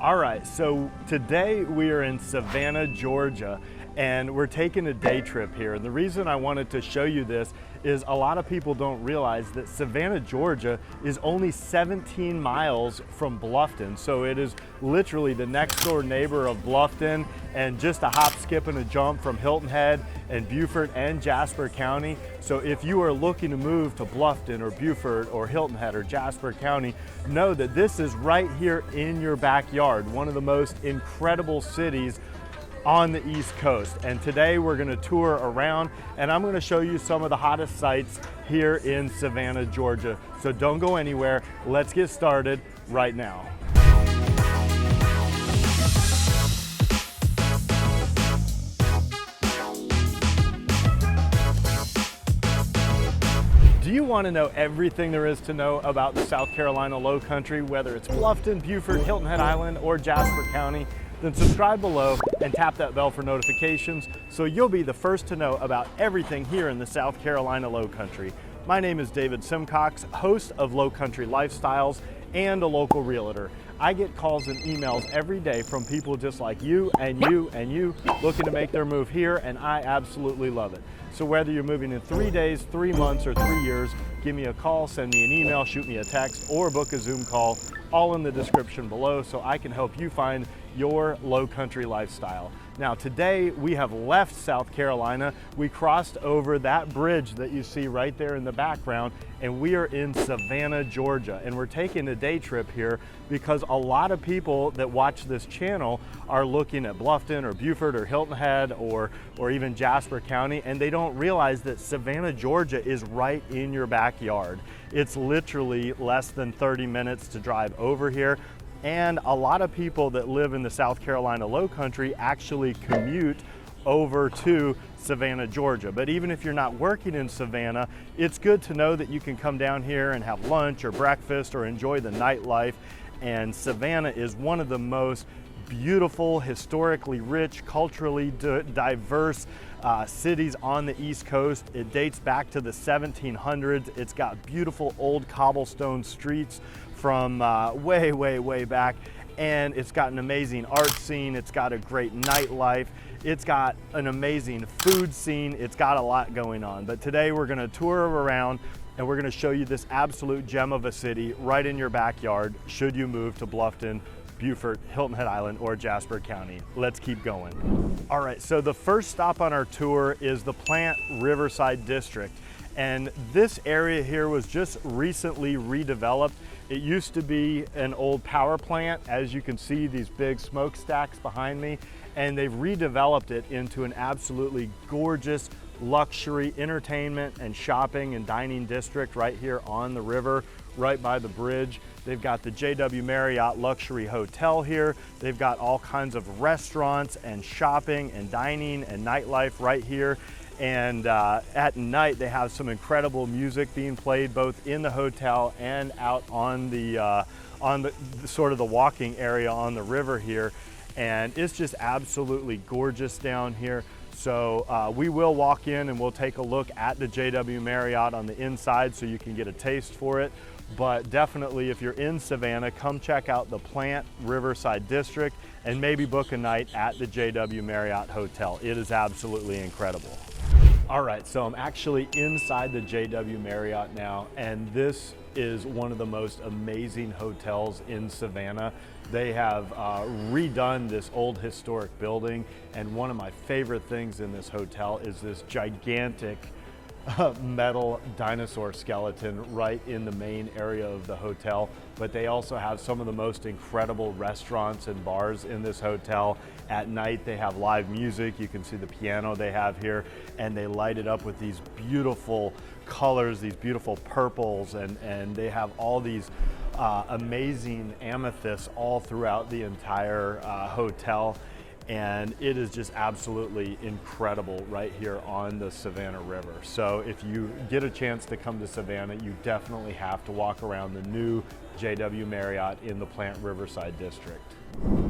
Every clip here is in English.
All right, so today we are in Savannah, Georgia, and we're taking a day trip here. And the reason I wanted to show you this is a lot of people don't realize that Savannah, Georgia is only 17 miles from Bluffton. So it is literally the next door neighbor of Bluffton and just a hop, skip, and a jump from Hilton Head and Beaufort and Jasper County. So if you are looking to move to Bluffton or Beaufort or Hilton Head or Jasper County, know that this is right here in your backyard, one of the most incredible cities on the East Coast. And today we're going to tour around and I'm going to show you some of the hottest sites here in Savannah, Georgia. So don't go anywhere. Let's get started right now. Do you want to know everything there is to know about the South Carolina Low Country, whether it's Bluffton, Beaufort, Hilton Head Island, or Jasper County? Then subscribe below and tap that bell for notifications so you'll be the first to know about everything here in the South Carolina Low Country. My name is David Simcox, host of Low Country Lifestyles and a local realtor. I get calls and emails every day from people just like you and you and you looking to make their move here, and I absolutely love it. So whether you're moving in 3 days, 3 months, or 3 years, give me a call, send me an email, shoot me a text, or book a Zoom call, all in the description below so I can help you find your low country lifestyle. Now today we have left South Carolina. We crossed over that bridge that you see right there in the background and we are in Savannah, Georgia. And we're taking a day trip here because a lot of people that watch this channel are looking at Bluffton or Beaufort or Hilton Head or even Jasper County, and they don't realize that Savannah, Georgia is right in your backyard. It's literally less than 30 minutes to drive over here. And a lot of people that live in the South Carolina Low Country actually commute over to Savannah, Georgia. But even if you're not working in Savannah, it's good to know that you can come down here and have lunch or breakfast or enjoy the nightlife. And Savannah is one of the most beautiful, historically rich, culturally diverse cities on the East Coast. It dates back to the 1700s. It's got beautiful old cobblestone streets from way back, and it's got an amazing art scene. It's got a great nightlife. It's got an amazing food scene. It's got a lot going on. But today we're gonna tour around and we're gonna show you this absolute gem of a city right in your backyard should you move to Bluffton, Beaufort, Hilton Head Island, or Jasper County. Let's keep going. All right, so the first stop on our tour is the Plant Riverside District. And this area here was just recently redeveloped. It used to be an old power plant. As you can see, these big smokestacks behind me, and they've redeveloped it into an absolutely gorgeous luxury entertainment and shopping and dining district right here on the river, right by the bridge. They've got the JW Marriott luxury hotel here. They've got all kinds of restaurants and shopping and dining and nightlife right here. And at night they have some incredible music being played both in the hotel and out on the sort of the walking area on the river here. And it's just absolutely gorgeous down here. So we will walk in and we'll take a look at the JW Marriott on the inside so you can get a taste for it. But definitely if you're in Savannah, come check out the Plant Riverside District and maybe book a night at the JW Marriott Hotel. It is absolutely incredible. All right, so I'm actually inside the JW Marriott now, and this is one of the most amazing hotels in Savannah. They have redone this old historic building, and one of my favorite things in this hotel is this gigantic metal dinosaur skeleton right in the main area of the hotel. But they also have some of the most incredible restaurants and bars in this hotel. At night they have live music. You can see the piano they have here, and they light it up with these beautiful colors, these beautiful purples, and they have all these amazing amethysts all throughout the entire hotel. And it is just absolutely incredible right here on the Savannah River. So if you get a chance to come to Savannah, you definitely have to walk around the new JW Marriott in the Plant Riverside District.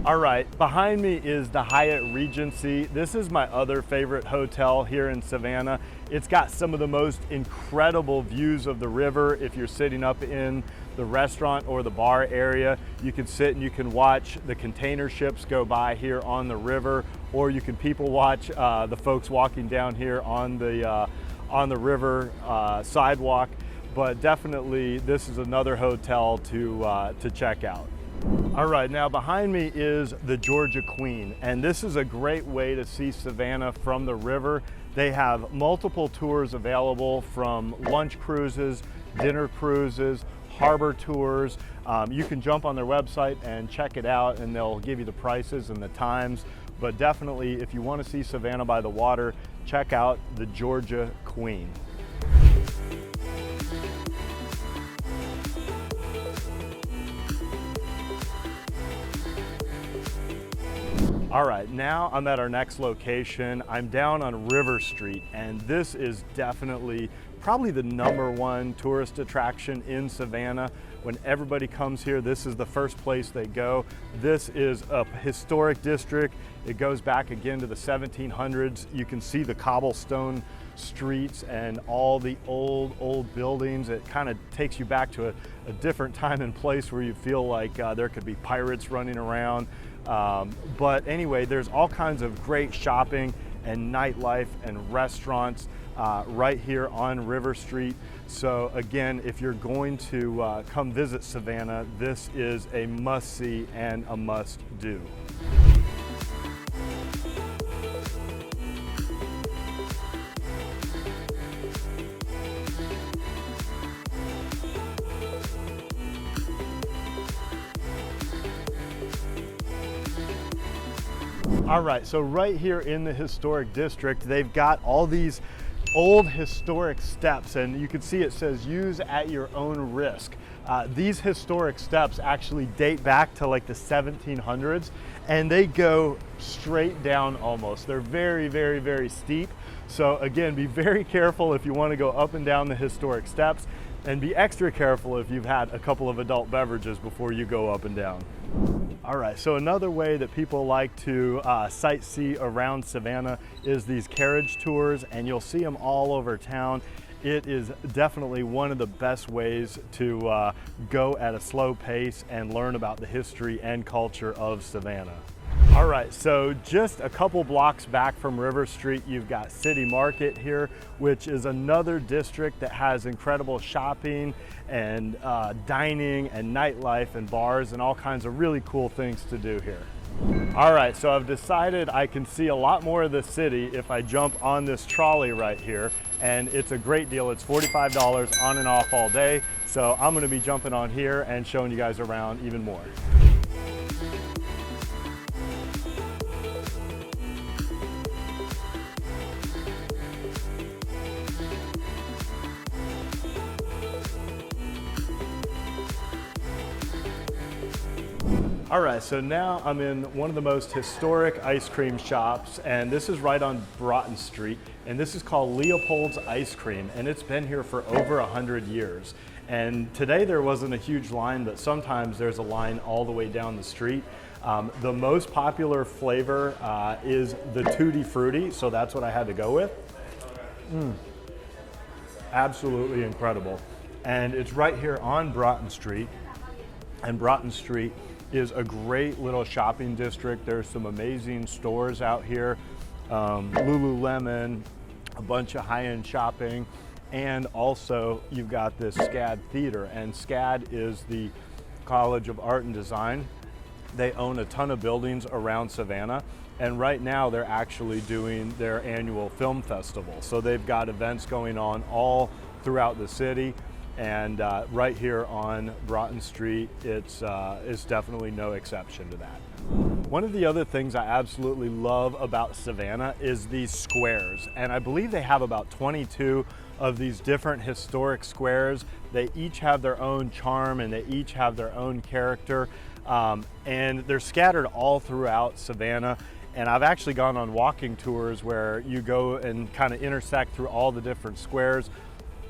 All right, behind me is the Hyatt Regency. This is my other favorite hotel here in Savannah. It's got some of the most incredible views of the river if you're sitting up in the restaurant or the bar area. You can sit and you can watch the container ships go by here on the river, or you can people watch the folks walking down here on the river sidewalk. But definitely this is another hotel to check out. All right, now behind me is the Georgia Queen, and this is a great way to see Savannah from the river. They have multiple tours available, from lunch cruises, dinner cruises, harbor tours. You can jump on their website and check it out, and they'll give you the prices and the times. But definitely, if you want to see Savannah by the water, check out the Georgia Queen. All right, now I'm at our next location. I'm down on River Street, and this is definitely probably the #1 tourist attraction in Savannah. When everybody comes here, this is the first place they go. This is a historic district. It goes back again to the 1700s. You can see the cobblestone streets and all the old buildings. It kind of takes you back to a different time and place where you feel like there could be pirates running around. But anyway, there's all kinds of great shopping and nightlife and restaurants right here on River Street. So again, if you're going to come visit Savannah, this is a must-see and a must-do. All right, so right here in the historic district, they've got all these old historic steps, and you can see it says use at your own risk. These historic steps actually date back to like the 1700s, and they go straight down almost. They're very, very, very steep. So again, be very careful if you want to go up and down the historic steps, and be extra careful if you've had a couple of adult beverages before you go up and down. All right, so another way that people like to sightsee around Savannah is these carriage tours, and you'll see them all over town. It is definitely one of the best ways to go at a slow pace and learn about the history and culture of Savannah. All right, so just a couple blocks back from River Street, you've got City Market here, which is another district that has incredible shopping and dining and nightlife and bars and all kinds of really cool things to do here. All right, so I've decided I can see a lot more of the city if I jump on this trolley right here, and it's a great deal. It's $45 on and off all day, so I'm gonna be jumping on here and showing you guys around even more. All right, so now I'm in one of the most historic ice cream shops, and this is right on Broughton Street, and this is called Leopolds Ice Cream, and it's been here for over 100 years. And today there wasn't a huge line, but sometimes there's a line all the way down the street. The most popular flavor is the Tutti Frutti, so that's what I had to go with. Absolutely incredible. And it's right here on Broughton Street, and Broughton Street is a great little shopping district. There's some amazing stores out here, Lululemon, a bunch of high-end shopping, and also you've got this SCAD Theater, and SCAD is the College of Art and Design. They own a ton of buildings around Savannah, and right now they're actually doing their annual film festival. So they've got events going on all throughout the city. And right here on Broughton Street, it's definitely no exception to that. One of the other things I absolutely love about Savannah is these squares. And I believe they have about 22 of these different historic squares. They each have their own charm and they each have their own character. And they're scattered all throughout Savannah. And I've actually gone on walking tours where you go and kind of intersect through all the different squares.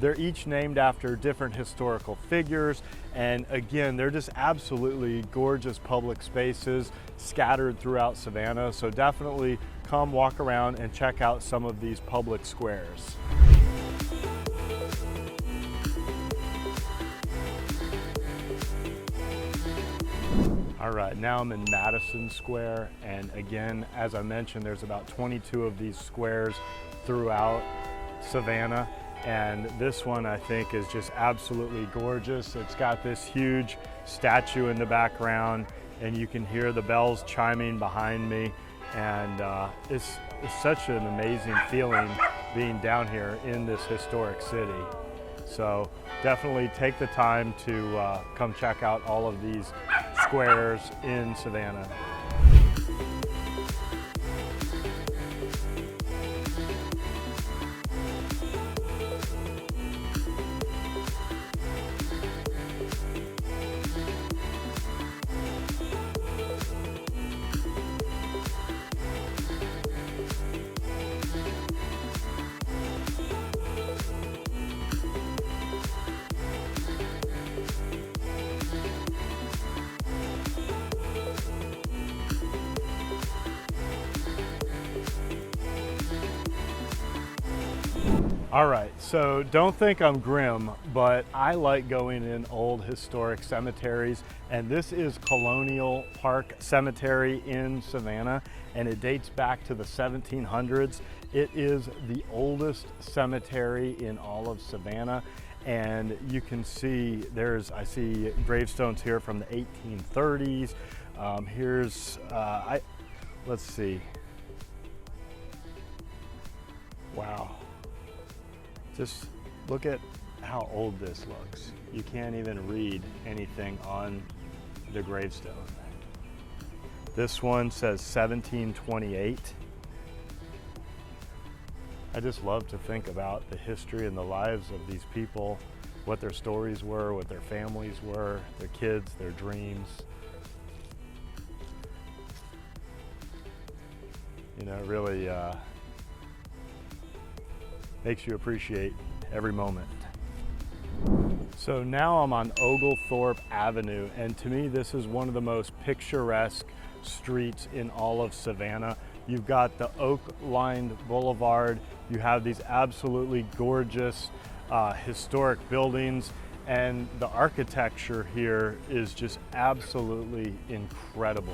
They're each named after different historical figures, and again, they're just absolutely gorgeous public spaces scattered throughout Savannah, so definitely come walk around and check out some of these public squares. All right, now I'm in Madison Square, and again, as I mentioned, there's about 22 of these squares throughout Savannah, and this one I think is just absolutely gorgeous. It's got this huge statue in the background, and you can hear the bells chiming behind me, and it's such an amazing feeling being down here in this historic city. So definitely take the time to come check out all of these squares in Savannah. All right, so don't think I'm grim, but I like going in old historic cemeteries, and this is Colonial Park Cemetery in Savannah, and it dates back to the 1700s. It is the oldest cemetery in all of Savannah, and you can see I see gravestones here from the 1830s. Let's see. Wow. Just look at how old this looks. You can't even read anything on the gravestone. This one says 1728. I just love to think about the history and the lives of these people, what their stories were, what their families were, their kids, their dreams. You know, it really makes you appreciate every moment. So now I'm on Oglethorpe Avenue, and to me this is one of the most picturesque streets in all of Savannah. You've got the oak-lined boulevard, you have these absolutely gorgeous historic buildings, and the architecture here is just absolutely incredible.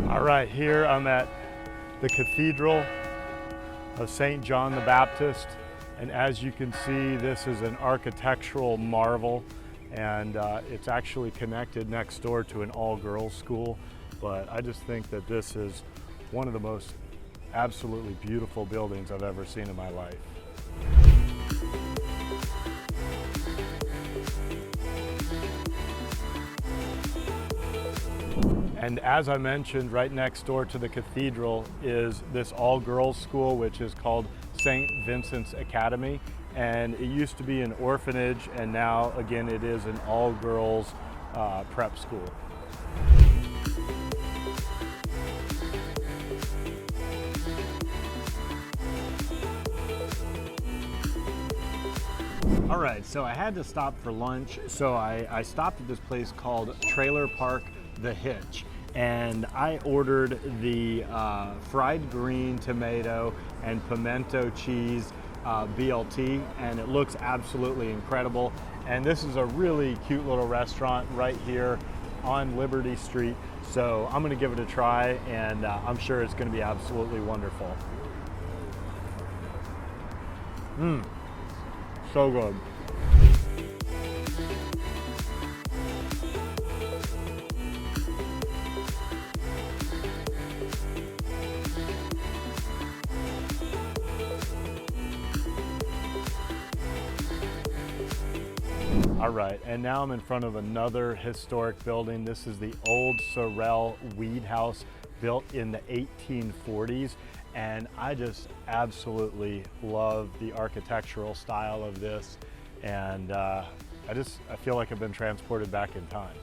All right, here I'm at the Cathedral of St. John the Baptist, and as you can see, this is an architectural marvel, and it's actually connected next door to an all-girls school, but I just think that this is one of the most absolutely beautiful buildings I've ever seen in my life. And as I mentioned, right next door to the cathedral is this all-girls school, which is called St. Vincent's Academy. And it used to be an orphanage, and now, again, it is an all-girls prep school. All right, so I had to stop for lunch, so I stopped at this place called Treylor Park The Hitch, and I ordered the fried green tomato and pimento cheese BLT, and it looks absolutely incredible. And this is a really cute little restaurant right here on Liberty Street, so I'm gonna give it a try, and I'm sure it's gonna be absolutely wonderful. So good. All right, and now I'm in front of another historic building. This is the old Sorrel Weed House, built in the 1840s. And I just absolutely love the architectural style of this. And I feel like I've been transported back in time.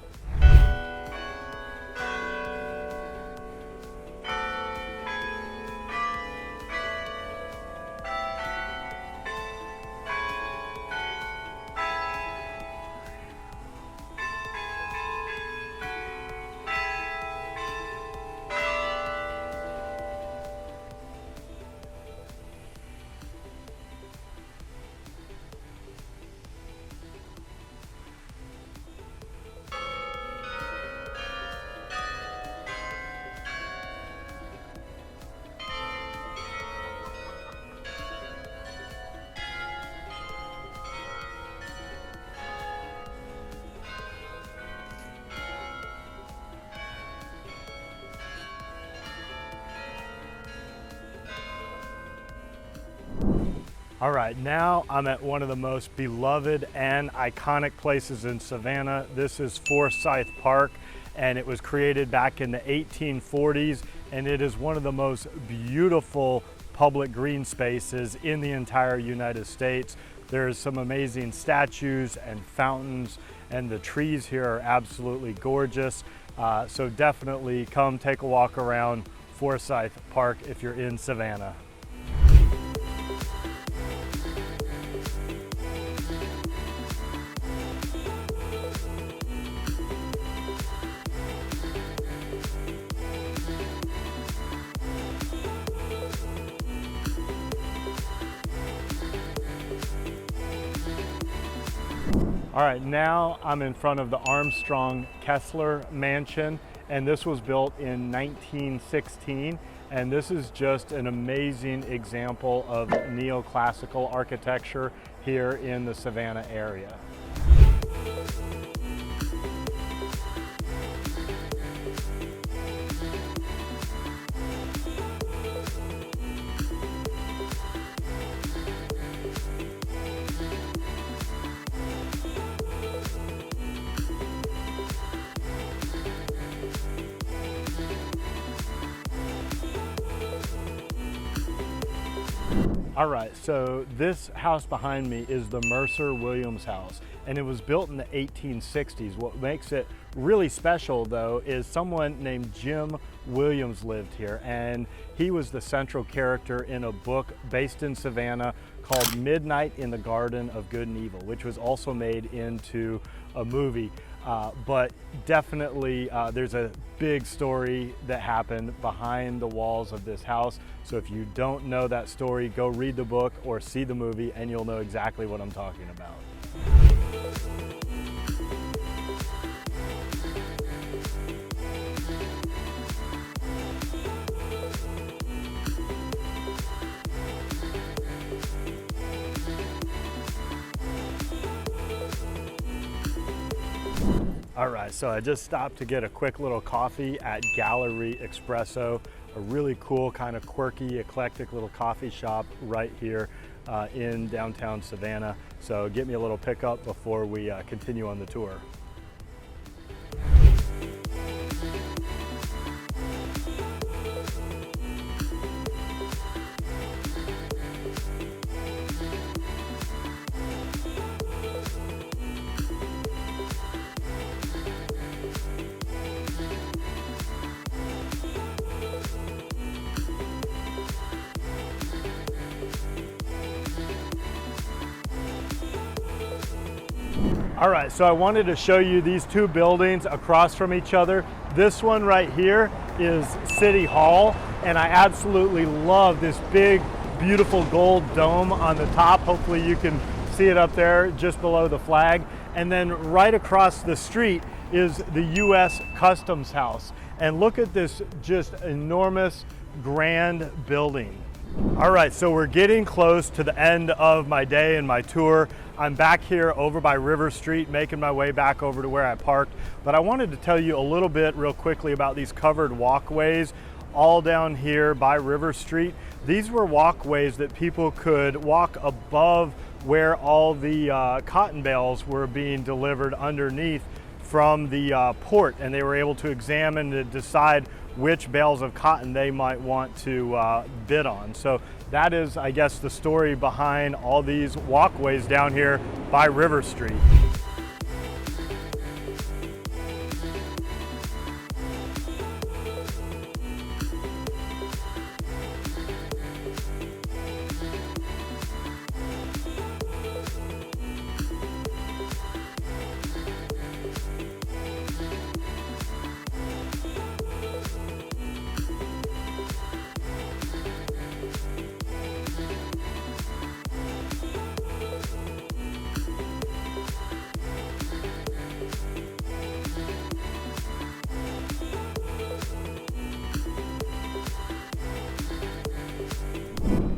All right, now I'm at one of the most beloved and iconic places in Savannah. This is Forsyth Park, and it was created back in the 1840s, and it is one of the most beautiful public green spaces in the entire United States. There's some amazing statues and fountains, and the trees here are absolutely gorgeous. So definitely come take a walk around Forsyth Park if you're in Savannah. All right, now I'm in front of the Armstrong Kessler Mansion, and this was built in 1916, and this is just an amazing example of neoclassical architecture here in the Savannah area. All right, so this house behind me is the Mercer Williams house, and it was built in the 1860s. What makes it really special, though, is someone named Jim Williams lived here, and he was the central character in a book based in Savannah called Midnight in the Garden of Good and Evil, which was also made into a movie. But definitely there's a big story that happened behind the walls of this house. So if you don't know that story, go read the book or see the movie and you'll know exactly what I'm talking about. All right, so I just stopped to get a quick little coffee at Gallery Expresso, a really cool, kind of quirky, eclectic little coffee shop right here in downtown Savannah. So get me a little pickup before we continue on the tour. All right, so I wanted to show you these two buildings across from each other. This one right here is City Hall, and I absolutely love this big, beautiful gold dome on the top. Hopefully you can see it up there just below the flag. And then right across the street is the U.S. Customs House. And look at this just enormous, grand building. All right, so we're getting close to the end of my day and my tour. I'm back here over by River Street, making my way back over to where I parked. But I wanted to tell you a little bit real quickly about these covered walkways all down here by River Street. These were walkways that people could walk above where all the cotton bales were being delivered underneath from the port, and they were able to examine and decide which bales of cotton they might want to bid on. So that is, I guess, the story behind all these walkways down here by River Street.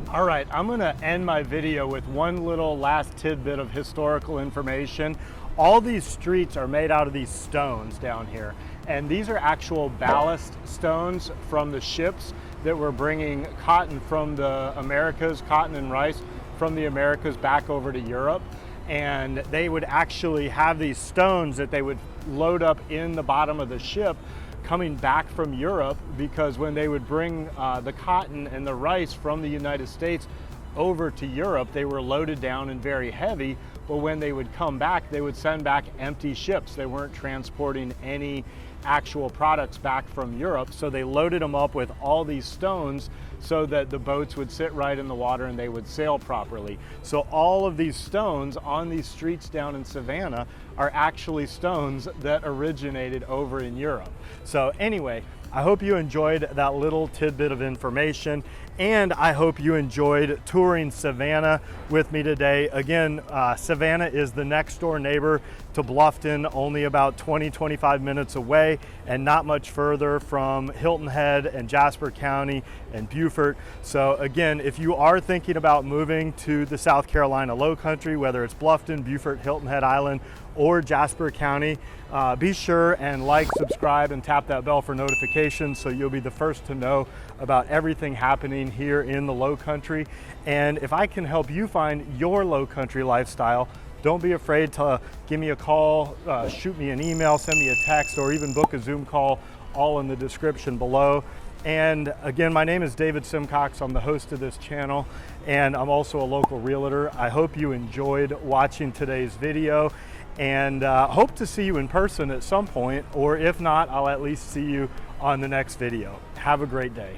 All right, I'm gonna end my video with one little last tidbit of historical information. All these streets are made out of these stones down here, and these are actual ballast stones from the ships that were bringing cotton from the Americas, cotton and rice, from the Americas back over to Europe. And they would actually have these stones that they would load up in the bottom of the ship coming back from Europe, because when they would bring the cotton and the rice from the United States over to Europe, they were loaded down and very heavy, but when they would come back, they would send back empty ships. They weren't transporting any actual products back from Europe, so they loaded them up with all these stones so that the boats would sit right in the water and they would sail properly. So all of these stones on these streets down in Savannah are actually stones that originated over in Europe. So anyway, I hope you enjoyed that little tidbit of information, and I hope you enjoyed touring Savannah with me today. Again, Savannah is the next door neighbor to Bluffton, only about 20-25 minutes away, and not much further from Hilton Head and Jasper County and Beaufort. So again, if you are thinking about moving to the South Carolina Lowcountry, whether it's Bluffton, Beaufort, Hilton Head Island, or Jasper County, be sure and like, subscribe, and tap that bell for notifications so you'll be the first to know about everything happening here in the Lowcountry. And if I can help you find your Lowcountry lifestyle, don't be afraid to give me a call, shoot me an email, send me a text, or even book a Zoom call, all in the description below. And again, my name is David Simcox. I'm the host of this channel, and I'm also a local realtor. I hope you enjoyed watching today's video, and hope to see you in person at some point, or if not, I'll at least see you on the next video. Have a great day.